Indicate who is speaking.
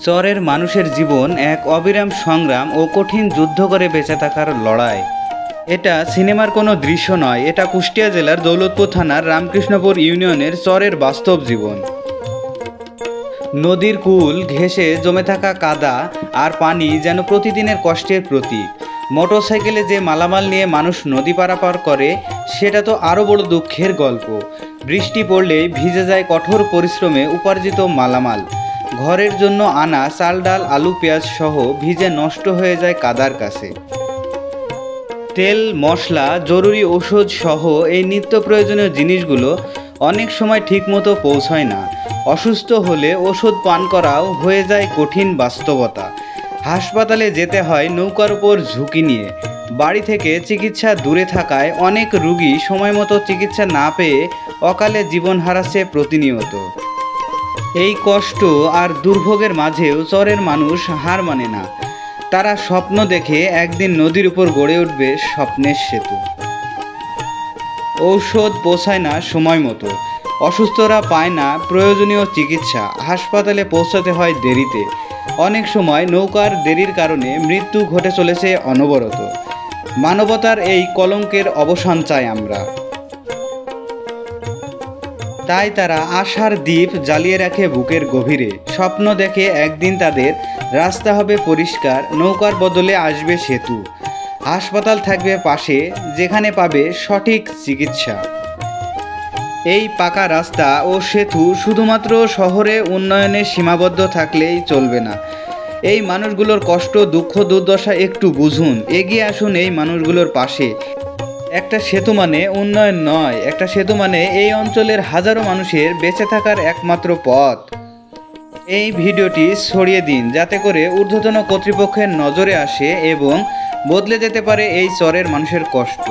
Speaker 1: চরের মানুষের জীবন এক অবিরাম সংগ্রাম ও কঠিন যুদ্ধ করে বেঁচে থাকার লড়াই। এটা সিনেমার কোনো দৃশ্য নয়, এটা কুষ্টিয়া জেলার দৌলতপুর থানার রামকৃষ্ণপুর ইউনিয়নের চরের বাস্তব জীবন। নদীর কূল ঘেঁষে জমে থাকা কাদা আর পানি যেন প্রতিদিনের কষ্টের প্রতীক। মোটরসাইকেলে যে মালামাল নিয়ে মানুষ নদী পারাপার করে সেটা তো আরও বড় দুঃখের গল্প। বৃষ্টি পড়লেই ভিজে যায় কঠোর পরিশ্রমে উপার্জিত মালামাল। ঘরের জন্য আনা চাল ডাল আলু পেঁয়াজ সহ ভিজে নষ্ট হয়ে যায় কাদার কাছে। তেল মশলা জরুরি ওষুধ সহ এই নিত্য প্রয়োজনীয় জিনিসগুলো অনেক সময় ঠিকমতো পৌঁছায় না। অসুস্থ হলে ওষুধ পান করাও হয়ে যায় কঠিন বাস্তবতা। হাসপাতালে যেতে হয় নৌকার উপর ঝুঁকি নিয়ে। বাড়ি থেকে চিকিৎসা দূরে থাকায় অনেক রোগী সময়মতো চিকিৎসা না পেয়ে অকালে জীবন হারাচ্ছে প্রতিনিয়ত। এই কষ্ট আর দুর্ভোগের মাঝেও চরের মানুষ হার মানে না। তারা স্বপ্ন দেখে একদিন নদীর উপর গড়ে উঠবে স্বপ্নের সেতু। ঔষধ পৌঁছায় না সময় মতো, অসুস্থরা পায় না প্রয়োজনীয় চিকিৎসা, হাসপাতালে পৌঁছাতে হয় দেরিতে। অনেক সময় নৌকার দেরির কারণে মৃত্যু ঘটে চলেছে অনবরত। মানবতার এই কলঙ্কের অবসান চাই আমরা। তাই তারা আশার দ্বীপ জ্বালিয়ে রাখে বুকের গভীরে। স্বপ্ন দেখে একদিন তাদের রাস্তা হবে পরিষ্কার, নৌকার বদলে আসবে সেতু, হাসপাতাল থাকবে পাশে যেখানে পাবে সঠিক চিকিৎসা। এই পাকা রাস্তা ও সেতু শুধুমাত্র শহরে উন্নয়নে সীমাবদ্ধ থাকলেই চলবে না। এই মানুষগুলোর কষ্ট দুঃখ দুর্দশা একটু বুঝুন, এগিয়ে আসুন এই মানুষগুলোর পাশে। একটা সেতু মানে উন্নয়ন নয়, একটা সেতু মানে এই অঞ্চলের হাজারো মানুষের বেঁচে থাকার একমাত্র পথ। এই ভিডিওটি ছড়িয়ে দিন যাতে করে ঊর্ধ্বতন কর্তৃপক্ষের নজরে আসে এবং বদলে যেতে পারে এই চরের মানুষের কষ্ট।